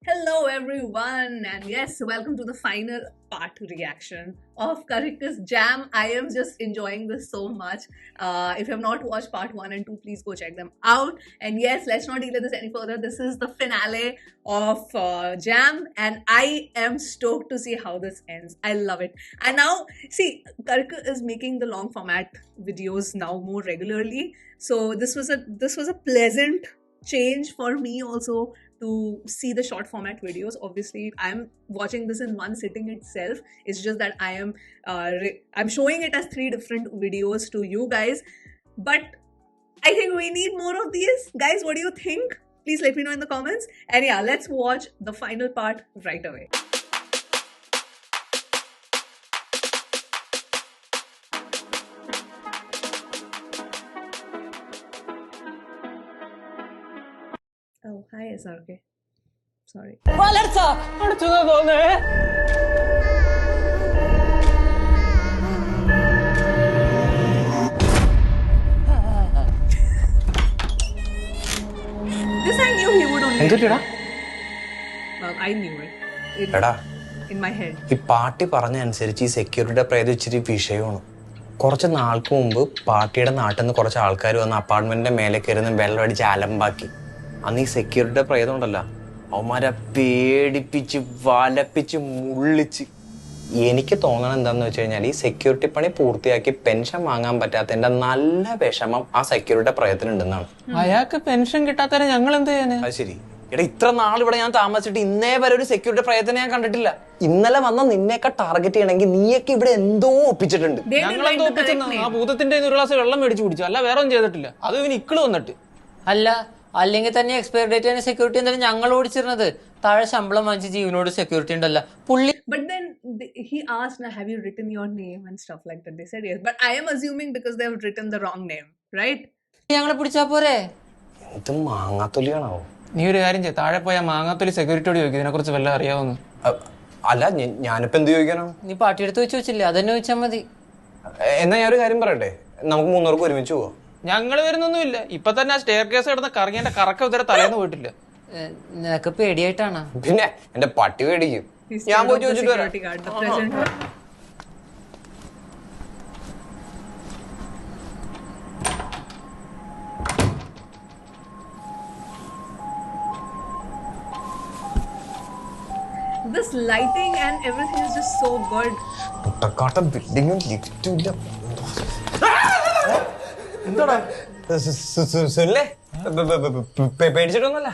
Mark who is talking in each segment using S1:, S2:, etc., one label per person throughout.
S1: Hello everyone, and yes, welcome to the final part reaction of Karika's Jam. I am just enjoying this so much. If you have not watched part 1 and 2, please go check them out. And yes, let's not delay this any further. This is the finale of Jam, and I am stoked to see how this ends. I love it. And now, see, Karika is making the long format videos now more regularly. So this was a pleasant change for me also to see the short format videos. Obviously, I'm watching this in one sitting itself. It's just that I'm showing it as 3 different videos to you guys. But I think we need more of these. Guys, what do you think? Please let me know in the comments. And yeah, let's watch the final part right away. Oh, hi SRK. Sorry. This I knew he would only. Well, I knew it. In my head.
S2: ഈ party പറഞ്ഞ അനുസരിച്ച് ഈ സെക്യൂരിറ്റിയുടെ പ്രേതം ഇച്ചിരി വിഷയമാണ്. കുറച്ച് നാൾക്ക് മുമ്പ് പാർട്ടിയുടെ നാട്ടിൽ നിന്ന് കുറച്ച് ആൾക്കാർ വന്ന് അപ്പാർട്ട്മെന്റിന്റെ മേലെ കയറുന്ന വെള്ളം അടിച്ച് അലമ്പാക്കി. അന്ന് ഈ സെക്യൂരിറ്റിയുടെ പ്രേതം ഉണ്ടല്ലോ, അവന്മാരെ പേടിപ്പിച്ച് വലപ്പിച്ച് മുള്ളിച്ച്. എനിക്ക് തോന്നണം എന്താന്ന് വെച്ച് കഴിഞ്ഞാൽ ഈ സെക്യൂരിറ്റി പണി പൂർത്തിയാക്കി പെൻഷൻ വാങ്ങാൻ പറ്റാത്തതിന്റെ നല്ല വിഷമം ആ സെക്യൂരിറ്റിയുടെ പ്രയത്തിനുണ്ടെന്നാണ്.
S3: അയാൾക്ക് പെൻഷൻ കിട്ടാത്തവരെ ഞങ്ങൾ എന്ത് ചെയ്യാന്?
S2: അത് ശരി. എടാ, ഇത്ര നാൾ ഇവിടെ ഞാൻ താമസിച്ചിട്ട് ഇന്നേ വരെ ഒരു സെക്യൂരിറ്റി പ്രയത്തിനെ ഞാൻ കണ്ടിട്ടില്ല. ഇന്നലെ വന്ന നിന്നെയൊക്കെ ടാർഗറ്റ് ചെയ്യണമെങ്കിൽ നീയൊക്കെ ഇവിടെ എന്തോ ഒപ്പിച്ചിട്ടുണ്ട്.
S3: ഞങ്ങളെന്തോ ഒപ്പിച്ചെന്നാ? ആ ഭൂതത്തിന്റെ ഒരു ഗ്ലാസ് വെള്ളം മേടിച്ചു കുടിച്ചു, അല്ല വേറെ ഒന്നും ചെയ്തിട്ടില്ല. അത് ഇവന് ഇക്കിള് വന്നിട്ട്
S4: അല്ല. അല്ലെങ്കിൽ തന്നെ എക്സ്പയർ ഡേറ്റ് തന്നെ സെക്യൂരിറ്റി എന്തായാലും ഞങ്ങൾ ഓടിച്ചിരുന്നത്. താഴെ ശമ്പളം വാങ്ങിച്ച് ജീവനോട് സെക്യൂരിറ്റി ഉണ്ടല്ല പുള്ളി.
S1: But then he asked, have you written your name and stuff like that? They said yes. But I am assuming because they have written the wrong name, right?
S4: ഞങ്ങളെ പിടിച്ചാ പോരെ?
S2: ഇത് മാങ്ങാത്തൊലിയാണോ?
S3: നീ ഒരു കാര്യം ചെയ്യ, താഴെ പോയാൽ മാങ്ങാത്തൊലി സെക്യൂരിറ്റിയോട് ചോദിക്കും ഇതിനെ കുറിച്ച് വല്ല അറിയാവുന്നു.
S2: അല്ല, ഞാനിപ്പോ എന്ത് ചോദിക്കാനാണ്?
S4: നീ പാർട്ടിയെടുത്ത് വെച്ച് വെച്ചില്ലേ, അതന്നെ ചോദിച്ചാൽ മതി.
S2: എന്നാ ഞാനൊരു കാര്യം പറയട്ടെ, നമുക്ക് 3 പേർക്ക് ഒരുമിച്ച് പോവാം.
S3: ഞങ്ങള് വരുന്നൊന്നുമില്ല. ഇപ്പൊ തന്നെ ആ സ്റ്റെയർ കേസ് കിടന്ന കറങ്ങിന്റെ കറക്കം ഇതുവരെ തലേന്ന് പോയിട്ടില്ല.
S4: നിനക്ക് പേടിയായിട്ടാണ്?
S2: പിന്നെ എന്റെ പട്ടി പേടിക്കും. ഞാൻ പോയി ചോദിച്ചിട്ട് വരാം.
S1: This lighting and everything is just so good.
S2: മുട്ടക്കാട്ട ബിൽഡിങ്ങും ലിഫ്റ്റും ഇല്ല. എന്താടാ സുനിലേ, പേടിച്ചിട്ടൊന്നുമല്ല.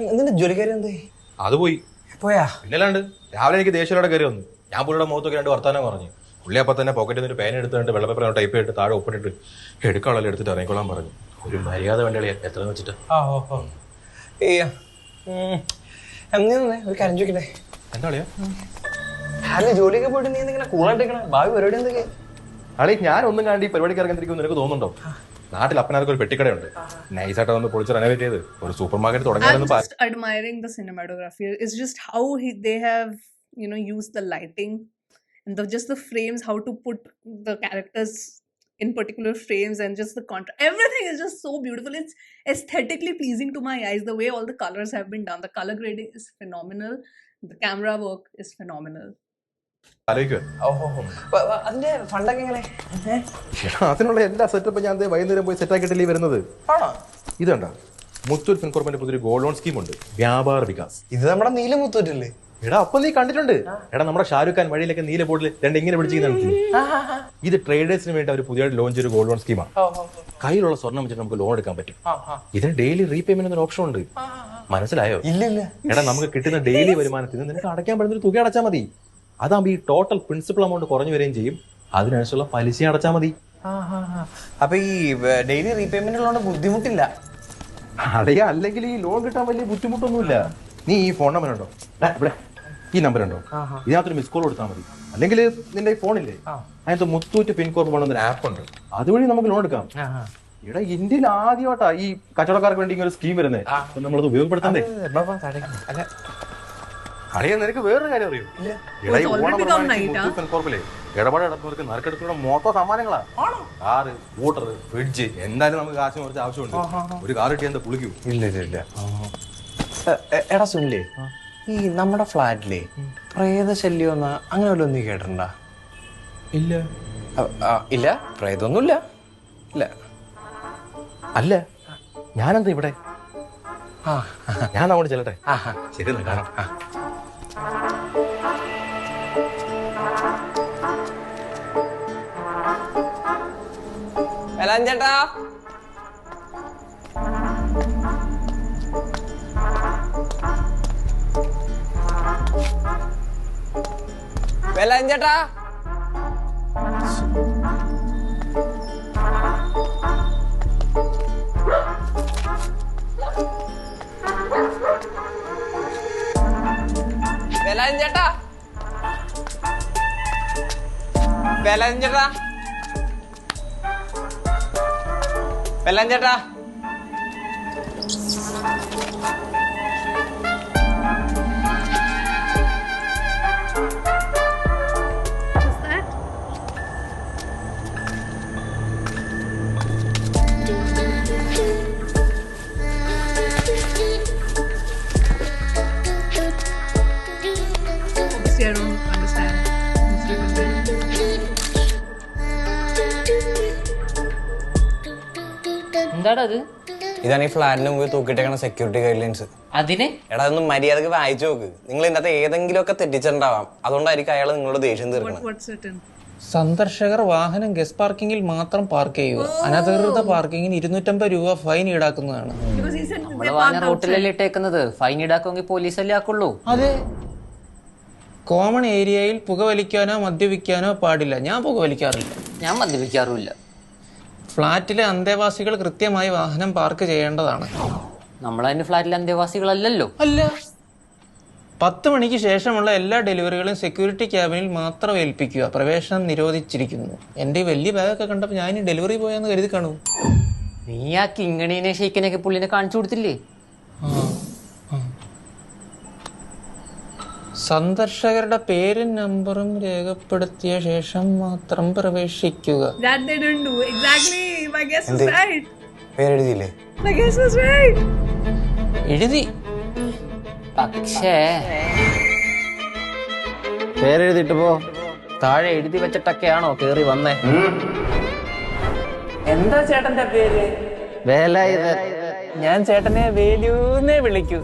S2: എന്തിന്റെ ജോലിക്കാരി എന്തേ?
S5: അത്
S2: പോയാ?
S5: പിന്നല്ലാണ്ട് രാവിലെ എനിക്ക് ദേഷ്യത്തോടെ കയറി വന്നു. ഞാൻ പുള്ളിയുടെ മുഖത്തൊക്കെ 2 വർത്താനം പറഞ്ഞു. പുള്ളി അപ്പൊ തന്നെ പോക്കറ്റിൽ നിന്ന് ഒരു പേന എടുത്തിട്ട് വെള്ളപ്പേപ്പർ ടൈപ്പ് ചെയ്തിട്ട് താഴെ ഒപ്പിട്ടിട്ട് എടുക്കാനുള്ള എടുത്തിട്ട് ഇറങ്ങിക്കൊള്ളാൻ പറഞ്ഞു. ഒരു മര്യാദ വേണ്ടിയാ എത്ര വെച്ചിട്ട്.
S2: ഒരു കാര്യം ചോദിക്കട്ടെ,
S5: എന്താ കളിയാ?
S2: രാവിലെ ജോലിയൊക്കെ പോയിട്ട് നീ എന്തെങ്കിലും കൂളായിട്ടിരിക്കണ ഭാവി പരിപാടി എന്തൊക്കെ?
S5: അളി, ഞാൻ ഒന്നും കണ്ടി ഈ പരിപാടിക്ക് ഇറങ്ങിയിരിക്കും നിനക്ക് തോന്നുന്നുണ്ടോ? നാട്ടിൽ അപ്പനാർക്ക് ഒരു പെട്ടിക്കടയുണ്ട്. നൈസായിട്ട് ഒന്ന് പൊളിച്ച് റെനോവേറ്റ് ചെയ്ത് ഒരു സൂപ്പർ മാർക്കറ്റ് തുടങ്ങിയാലും.
S1: I'm just admiring the cinematography. It's just how they have used the lighting and just the frames, how to put the characters in particular frames, and just the contrast. Everything is just so beautiful. It's aesthetically pleasing to my eyes. The way all the colors have been done, the color grading is phenomenal. The camera work is phenomenal.
S2: അതിന്റെ ഫണ്ടൊക്കെ എങ്ങനെ?
S5: അതിനുള്ള എല്ലാ സെറ്റപ്പും ഞാൻ വൈകുന്നേരം പോയി സെറ്റാക്കിയിട്ടല്ലേ വരുന്നത്. ഇത് കണ്ട, മുത്തൂറ്റ് ഫിൻകോർപ്പിന്റെ പുതിയൊരു ഗോൾഡ് ലോൺ സ്കീം ഉണ്ട്, വ്യാപാര വികാസ്.
S2: ഇത് നമ്മുടെ നീല മുത്തൂറ്റല്ലേ?
S5: എടാ, അപ്പൊ നീ കണ്ടിട്ടുണ്ട്. എടാ, നമ്മുടെ ഷാരൂഖ് ഖാൻ വഴിയിലൊക്കെ നീല ബോർഡിൽ 2 ഇങ്ങനെ പിടിച്ചിരിക്കുന്നു. ഇത് ട്രേഡേഴ്സിന് വേണ്ടി അവർ പുതിയതായിട്ട് ലോഞ്ച് ചെയ്തൊരു ഗോൾഡ് ലോൺ സ്കീമാണ്. കയ്യിലുള്ള സ്വർണ്ണം വെച്ചിട്ട് നമുക്ക് ലോൺ എടുക്കാൻ പറ്റും. ഇതിന് ഡെയിലി റീപേയ്മെന്റ് എന്നൊരു ഓപ്ഷൻ ഉണ്ട്. മനസ്സിലായോ?
S2: ഇല്ല.
S5: എടാ, നമുക്ക് കിട്ടുന്ന ഡെയിലി വരുമാനത്തിൽ നിന്ന് നിനക്ക് അടയ്ക്കാൻ പറ്റുന്ന ഒരു തുക അടച്ചാൽ മതി. അതാകുമ്പോ ഈ ടോട്ടൽ പ്രിൻസിപ്പൽ എമൗണ്ട് കുറഞ്ഞു വരികയും ചെയ്യും. അതിനനുസരിച്ചുള്ള പലിശ അടച്ചാൽ മതി.
S2: അപ്പൊ ഈ ഡെയിലി റീപേയ്മെന്റ് ഉള്ളതുകൊണ്ട് ബുദ്ധിമുട്ടില്ല.
S5: അടയാ, അല്ലെങ്കിൽ ഈ ലോൺ കിട്ടാൻ വലിയ ബുദ്ധിമുട്ടൊന്നുമില്ല. നീ ഈ ഫോൺ നമ്പർ ഉണ്ടോ? ഇവിടെ ഈ നമ്പർ ഉണ്ടോ? ഇതിനകത്തൊരു മിസ് കോൾ കൊടുത്താൽ മതി. അല്ലെങ്കിൽ നിന്റെ ഈ ഫോണില്ലേ, അതിനകത്ത് മുത്തൂറ്റ് പിൻകോർപ്പ് പോകണമെന്നൊരു ആപ്പ് ഉണ്ട്. അതുവഴി നമുക്ക് ലോൺ എടുക്കാം. ഇവിടെ ഇന്ത്യയിൽ ആദ്യമായിട്ടാ ഈ കച്ചവടക്കാർക്ക് വേണ്ടി ഒരു സ്കീം വരുന്നത്. നമ്മളത് ഉപയോഗപ്പെടുത്തണ്ടേ? അളിയ, നിനക്ക് വേറൊരു കാര്യം അറിയോ? ഇടപാട് നടത്തുന്നവർക്ക് നറുക്കെടുത്തുള്ള മൊത്തം സമ്മാനങ്ങളാ. കാറ്, സ്കൂട്ടർ, ഫ്രിഡ്ജ്, എന്തായാലും നമുക്ക് കാശ് കുറച്ച് ആവശ്യമുണ്ട്. ഒരു കാർ കിട്ടിയാൽ എന്താ പുളിക്കൂ?
S2: ഇല്ല. എടാ സുനിലേ, ഈ നമ്മുടെ ഫ്ലാറ്റിലെ പ്രേത ശല്യം അങ്ങനെ വല്ലതും നീ കേട്ടിട്ടുണ്ടാ?
S5: ഇല്ല.
S2: ഇല്ല, പ്രേതൊന്നുമില്ല. ഇല്ല.
S5: അല്ല, ഞാനെന്താ ഇവിടെ? ഞാൻ അങ്ങോട്ട് ചെല്ലട്ടെ. ശരി, കാണാം.
S2: ചേട്ടാ, ചേട്ടാ, ചേട്ടാ, ചേട്ടാ, ചേട്ടാ,
S1: What's that? Obviously, I don't understand Muslim content.
S4: എന്താടാ അത്?
S2: ഇതാണ് ഈ ഫ്ലാറ്റിന് മുമ്പ് തൂക്കിട്ടേക്കണ സെക്യൂരിറ്റി ഗൈഡ് ലൈൻസ്.
S4: അതിന്
S2: എടാ, ഒന്ന് മര്യാദക്ക് വായിച്ചു നോക്ക്. നിങ്ങൾ ഇതിന്റെ അകത്ത് ഏതെങ്കിലും ഒക്കെ തെറ്റിച്ചിട്ടുണ്ടാവാം. അതുകൊണ്ടായിരിക്കും അയാൾ നിങ്ങളോട് ദേഷ്യം തീർക്കണം.
S1: What's written?
S3: സന്ദർശകർ വാഹനം ഗസ്റ്റ് പാർക്കിങ്ങിൽ മാത്രം പാർക്ക് ചെയ്യുക. അനധികൃത പാർക്കിങ്ങിന് 250 രൂപ ഫൈൻ ഈടാക്കുന്നതാണ്.
S1: Because he said
S4: നമ്മള്
S1: they
S4: വാഹന
S1: parked
S4: റൂട്ടിലല്ലേ
S1: outside.
S4: ഇട്ടേക്കുന്നത്. ഫൈൻ ഈടാക്കുമെങ്കിൽ പോലീസല്ലേ ആക്കുള്ളൂ.
S3: അതെ, കോമൺ ഏരിയയിൽ പുകവലിക്കാനോ മദ്യപിക്കാനോ പാടില്ല. ഞാൻ പുകവലിക്കാറില്ല.
S4: ഞാൻ മദ്യപിക്കാറുമില്ല.
S3: ഫ്ളാറ്റിലെ അന്തേവാസികൾ കൃത്യമായി വാഹനം പാർക്ക് ചെയ്യേണ്ടതാണ്.
S4: നമ്മളതിന് ഫ്ലാറ്റിലെ അന്തേവാസികളല്ലല്ലോ.
S3: അല്ല, 10 മണിക്ക് ശേഷമുള്ള എല്ലാ ഡെലിവറികളും സെക്യൂരിറ്റി ക്യാബിനിൽ മാത്രം ഏൽപ്പിക്കുക. പ്രവേശനം നിരോധിച്ചിരിക്കുന്നു. എൻ്റെ വലിയ ബാഗൊക്കെ കണ്ടപ്പോൾ ഞാൻ ഡെലിവറി പോയാന്ന് കരുതി കാണൂ.
S4: നീ ആ കിങ്ങണീനെ ഷെയ്ക്കിനൊക്കെ പുള്ളിനെ കാണിച്ചു കൊടുത്തില്ലേ?
S3: സന്ദർശകരുടെ പേരും നമ്പറും രേഖപ്പെടുത്തിയ ശേഷം മാത്രം പ്രവേശിക്കുക.
S1: That they didn't do. Exactly. My guess was right.
S2: പേരെഴുതിയില്ലേ?
S1: My guess was right.
S3: എഴുതി.
S4: പക്ഷേ
S2: പേരെഴുതിട്ട് പോ.
S4: താഴെ എഴുതി വെച്ചിട്ടൊക്കെയാണോ കേറി വന്നേ?
S3: എന്താ ചേട്ടന്റെ പേര്?
S2: വേലായുധൻ.
S3: ഞാൻ ചേട്ടനെ വേലൂന്നേ വിളിക്കൂ.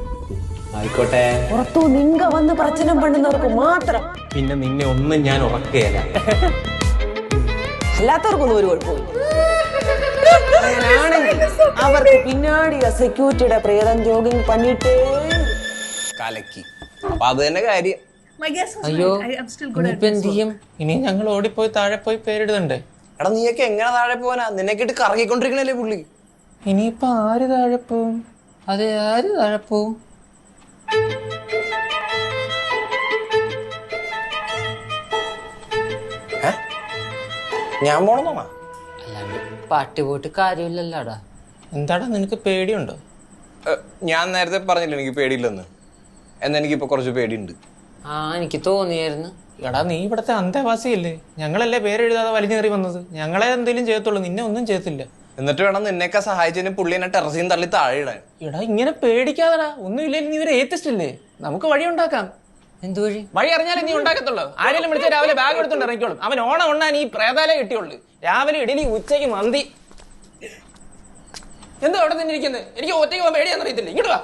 S2: ആയിക്കോട്ടെ.
S6: പുറത്തു നിങ്ക വന്ന് പ്രശ്നം പണ്ടുന്നവർക്ക് മാത്രം,
S2: പിന്നെ നിന്നെ ഒന്നും ഞാൻ ഉറക്കുകയല്ല.
S6: അല്ലാത്തവർക്കൊന്നും ഒരു കുഴപ്പമില്ല. അങ്ങനാണെങ്കിൽ അവർക്ക് പിന്നാടിയ സെക്യൂരിറ്റിയുടെ പ്രേതം ജോഗിങ് പണിയിട്ടേ
S2: കലക്കി. അപ്പൊ അത് തന്നെ കാര്യം.
S1: My guess was
S4: അയ്യോ,
S1: right. I'm still good at
S4: ഇനിയിപ്പോ
S1: this.
S4: എന്ത് ചെയ്യും?
S3: ഇനി ഞങ്ങൾ ഓടിപ്പോയി താഴെ പോയി പേരിടുന്നുണ്ടേ.
S2: എടാ, നീയൊക്കെ എങ്ങനെ താഴെ പോവാനാ? നിന്നെക്കിട്ട് കറങ്ങിക്കൊണ്ടിരിക്കണല്ലേ പുള്ളി.
S3: ഇനിയിപ്പോ ആര് താഴെ പോവും?
S4: അത് ആര് താഴെ പോവും?
S2: ഞാൻ പോണെന്നോണ.
S4: അല്ലാണ്ട് പാട്ട് പോയിട്ട് കാര്യമില്ലല്ലോടാ.
S3: എന്താടാ, നിനക്ക് പേടിയുണ്ടോ?
S2: ഞാൻ നേരത്തെ പറഞ്ഞില്ല എനിക്ക് പേടിയില്ലെന്ന്. എന്നാ എനിക്കിപ്പോ കുറച്ച് പേടിയുണ്ട്.
S4: ആ, എനിക്ക് തോന്നിയായിരുന്നു.
S3: എടാ, നീ ഇവിടത്തെ അന്തേവാസിയല്ലേ? ഞങ്ങളല്ലേ പേരെഴുതാതെ വലിഞ്ഞു കയറി വന്നത്. ഞങ്ങളെ എന്തെങ്കിലും ചെയ്യത്തുള്ളൂ, നിന്നെ ഒന്നും ചെയ്യത്തില്ല.
S2: എന്നിട്ട് വേണം നിന്നെയൊക്കെ സഹായിച്ചതിന് പുള്ളി എന്നെ ടെറസിൽ തള്ളി താഴെ ഇടാൻ.
S3: എടാ, ഇങ്ങനെ പേടിക്കാതെടാ. ഒന്നുമില്ലെങ്കിൽ നീ ഒരു ഏത്തിസ്റ്റ് അല്ലേ? നമുക്ക് വഴി ഉണ്ടാക്കാം.
S4: എന്ത് വഴി?
S3: വഴി അറിഞ്ഞാലേ നീ ഉണ്ടാക്കത്തുള്ളൂ. ആരെങ്കിലും വിളിച്ചാൽ രാവിലെ ബാഗ് എടുത്തോണ്ട് ഇറങ്ങിക്കോളും. അവൻ ഓണം ഉണ്ണാൻ ഈ പ്രേതാലേ കിട്ടിയുള്ളൂ. രാവിലെ ഇഡലി, ഉച്ചയ്ക്ക് മന്തി. എന്താ അവിടെ തന്നെ ഇരിക്കുന്നത്? എനിക്ക് ഒറ്റയ്ക്ക് പോകാൻ പേടിയാന്ന് അറിയത്തില്ല. ഇങ്ങോട്ട് വാ.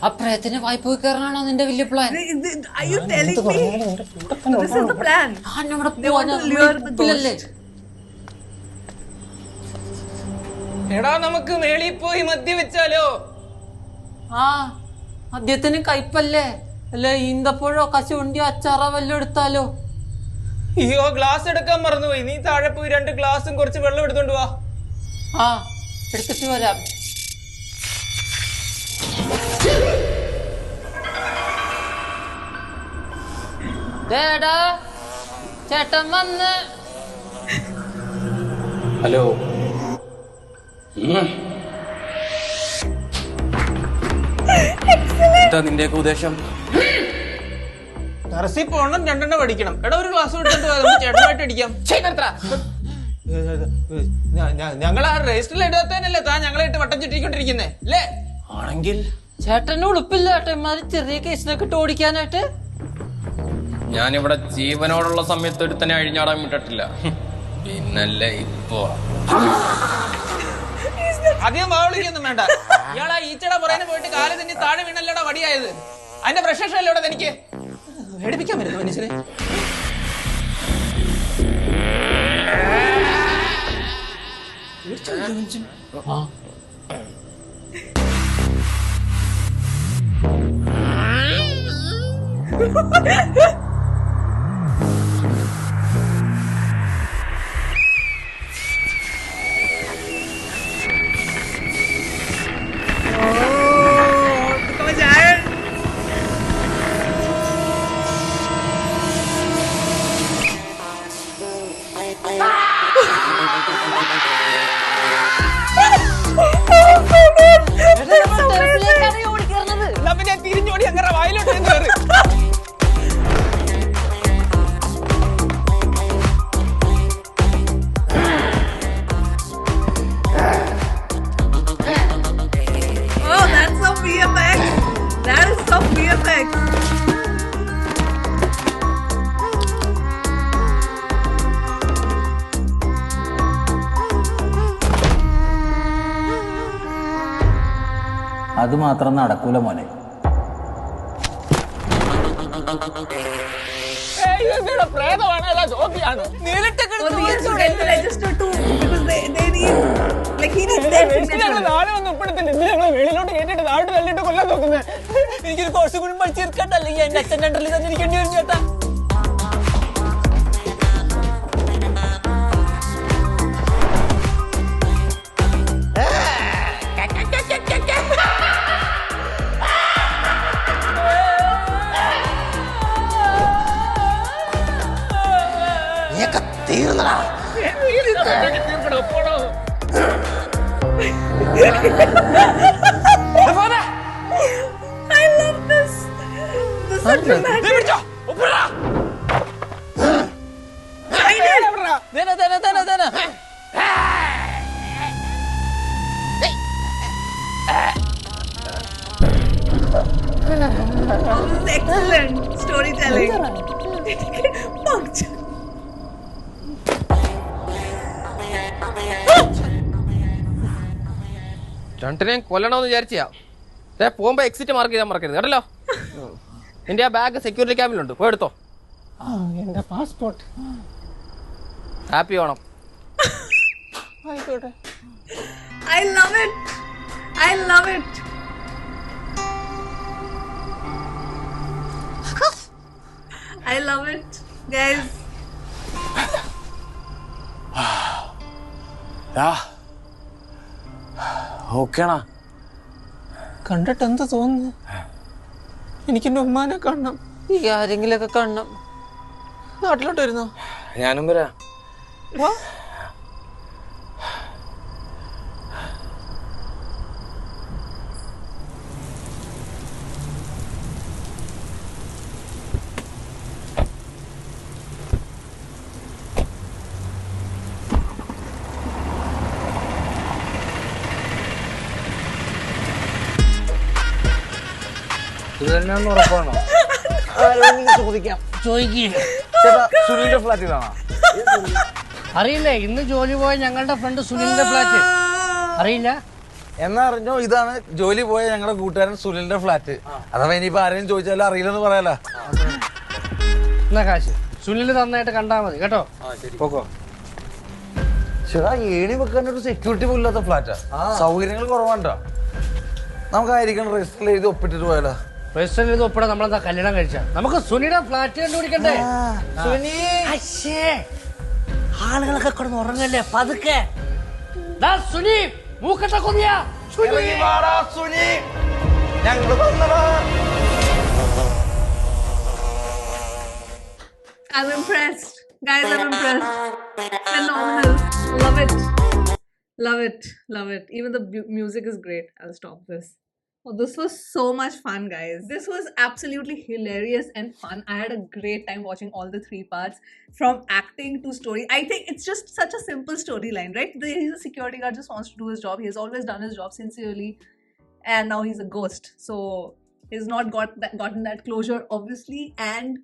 S4: ആ പ്രേതത്തിന് വായ്പ പോയി കയറാനാണോ നിന്റെ വലിയ plan?
S1: Are you telling me this is the plan? They want to lure the ghost.
S3: എടാ, നമുക്ക് മേളിൽ പോയി മദ്യവെച്ചാലോ?
S4: ആ, മദ്യത്തിന് കയ്പല്ലേ? അല്ല, ഈന്തപ്പഴോ കശുവണ്ടിയോ അച്ചാറോ വല്ലതും എടുത്താലോ?
S3: അയ്യോ, ഗ്ലാസ് എടുക്കാൻ മറന്നുപോയി. നീ താഴെ പോയി 2 ഗ്ലാസും കുറച്ച് വെള്ളം എടുത്തോണ്ട് വാ.
S4: ആ, എടുത്തിട്ട് വരാം. ദേടാ, ചേട്ടൻ വന്ന്.
S2: ഹലോ. എന്താ നിന്റെയൊക്കെ ഉദ്ദേശം?
S3: ടെറസിൽ പോകണം, 2 പഠിക്കണം. എടാ ഒരു ക്ലാസ് എടുത്തിട്ട് നമുക്ക് ചേട്ടനായിട്ട് അടിക്കാം. ഞങ്ങൾ ആ രജിസ്റ്ററിൽ ഇടാത്തതല്ലേ താൻ ഞങ്ങളെ ഇട്ട് വട്ടം ചുറ്റിക്കൊണ്ടിരിക്കുന്നേ അല്ലേ?
S2: ആണെങ്കിൽ
S4: ചേട്ടന് ഉളുപ്പില്ല ചേട്ടാ ഇമാതിരി ചെറിയ കേസിനൊക്കെ ഇട്ട് ഓടിക്കാനായിട്ട്.
S7: ഞാനിവിടെ ജീവനോടുള്ള സമയത്ത് ഒരുത്തനെ അഴിഞ്ഞാടാൻ വിട്ടിട്ടില്ല. പിന്നല്ലേ ഇപ്പോ
S3: അധികം വാവിളിക്കൊന്നും വേണ്ട. ഇയാളാ ഈച്ചയുടെ പുറകെ പോയിട്ട് കാല് തന്നെ താഴെ വീണല്ലോടെ വടിയായത്. അതിന്റെ പ്രശംസയല്ലേ ഇവിടെ എനിക്ക് എടുപ്പിക്കാൻ പറ്റുന്നു മനുഷ്യനെ. തിരിഞ്ഞോടി അങ്ങനെ വായിലോട്ട് കയറി.
S1: Oh, that's some VFX. That is some VFX.
S8: അത് മാത്രം നടക്കൂല മോനെ.
S1: Oh, they have to get the register too because they need like he needs their signature.
S4: എനിക്കൊരു കോഴ്സ് കൂടി പഠിച്ചെടുക്കണ്ട, അല്ലെങ്കിൽ എന്റെ അച്ഛൻ്റെ അണ്ടറിൽ തന്നിരിക്കേണ്ടി വരും ചേട്ടാ.
S1: I love this. This is dramatic. Oh, this is excellent storytelling. Punked.
S7: രണ്ടിനെയും കൊല്ലണമെന്ന് വിചാരിച്ചാ പോകുമ്പോ എക്സിറ്റ് മാർക്ക് ചെയ്താൽ മറക്കരുത് കേട്ടല്ലോ. നിന്റെ ആ ബാഗ് സെക്യൂരിറ്റി ക്യാബിലുണ്ട്, പോയി എടുത്തോ.
S3: എന്റെ പാസ്പോർട്ട്.
S7: ഹാപ്പി ഓണം.
S3: ആയിക്കോട്ടെ.
S1: I love it. I love it. I love it, guys.
S2: ഓക്കേണാ?
S3: കണ്ടിട്ട് എന്താ തോന്നുന്നു? എനിക്കെന്റെ ഉമ്മാനെ കാണണം.
S4: ഈ ആരെങ്കിലൊക്കെ കാണണം.
S3: നാട്ടിലോട്ട് വരുന്നോ?
S2: ഞാനും വരാം.
S3: വാ.
S2: ഇത് തന്നെയാണെന്ന് ഉറപ്പാണോ? സുനിലിന്റെ ഫ്ലാറ്റിലാണോ?
S9: അറിയില്ലേ, ഇന്ന് ജോലി പോയ ഞങ്ങളുടെ ഫ്രണ്ട് സുനിലിന്റെ ഫ്ലാറ്റ് അറിയില്ല.
S8: എന്നാ അറിഞ്ഞോ, ഇതാണ് ജോലി പോയ ഞങ്ങളുടെ കൂട്ടുകാരൻ സുനിലിന്റെ ഫ്ലാറ്റ്. അഥവാ ഇനിയിപ്പോ ആരെയും ചോദിച്ചാലും അറിയില്ലെന്ന് പറയാലോ.
S9: എന്നാ കാശ് സുനിൽ നന്നായിട്ട് കണ്ടാ മതി കേട്ടോ.
S8: പോക്കോ. ചേട്ടാ, ഏണി വെക്കാനൊരു സെക്യൂരിറ്റി പോലും ഇല്ലാത്ത ഫ്ലാറ്റാ. സൗകര്യങ്ങൾ കുറവാണ്ടോ? നമുക്കായിരിക്കണം രജിസ്റ്ററിൽ എഴുതി ഒപ്പിട്ടിട്ട് പോയാലോ.
S9: രജിസ്റ്ററിൽ ഇത് ഒപ്പിടാൻ നമ്മളെന്താ കല്യാണം കഴിച്ചാ? നമുക്ക് സുനിയുടെ ഫ്ലാറ്റ് കണ്ടുപിടിക്കണ്ടേ? ആളുകളൊക്കെ കിടന്ന് ഉറങ്ങല്ലേ, പതുക്കെ. Suni മൂക്കട്ട കൊതിയാ.
S1: I'm impressed. Guys, I'm impressed. Phenomenal. Love it. Love it. Love it. Even the music is great. I'll stop this. Oh, this was so much fun, guys. This was absolutely hilarious and fun. I had a great time watching all the 3 parts, from acting to story. I think it's just such a simple storyline, right? He's a security guard, just wants to do his job. He has always done his job sincerely, and now he's a ghost. So he's not gotten that closure, obviously, and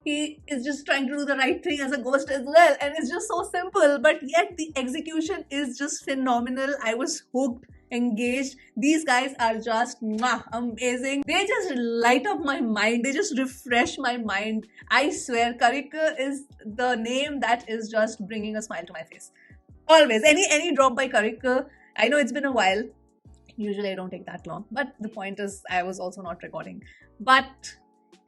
S1: he is just trying to do the right thing as a ghost as well. And it's just so simple, but yet the execution is just phenomenal. I was hooked, engaged. These guys are just amazing. They just light up my mind. They just refresh my mind. I swear, Karika is the name that is just bringing a smile to my face. Always. Any drop by Karika. I know it's been a while. Usually I don't take that long. But the point is, I was also not recording. But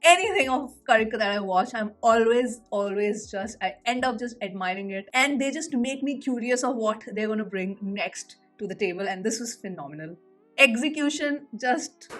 S1: anything of Karika that I watch, I'm always I end up just admiring it. And they just make me curious of what they're going to bring next to the table, and this was phenomenal. Execution, just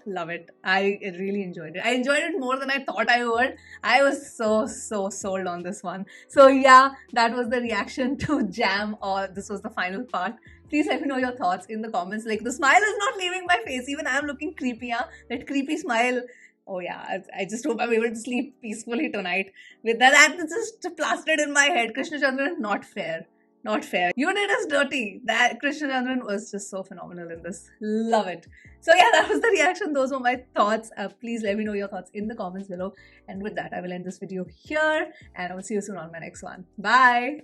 S1: love it. I really enjoyed it. I enjoyed it more than I thought I would. I was so sold on this one. So yeah, that was the reaction to Jam, or this was the final part. Please let me know your thoughts in the comments. Like, the smile is not leaving my face. Even I'm looking creepy, huh? That creepy smile. Oh yeah, I just hope I'm able to sleep peacefully tonight. With that just plastered in my head. Krishna Chandran, not fair. Not fair. You did us dirty. That Krishna Chandran was just so phenomenal in this. Love it. So yeah, that was the reaction. Those were my thoughts. Please let me know your thoughts in the comments below. And with that, I will end this video here. And I will see you soon on my next one. Bye.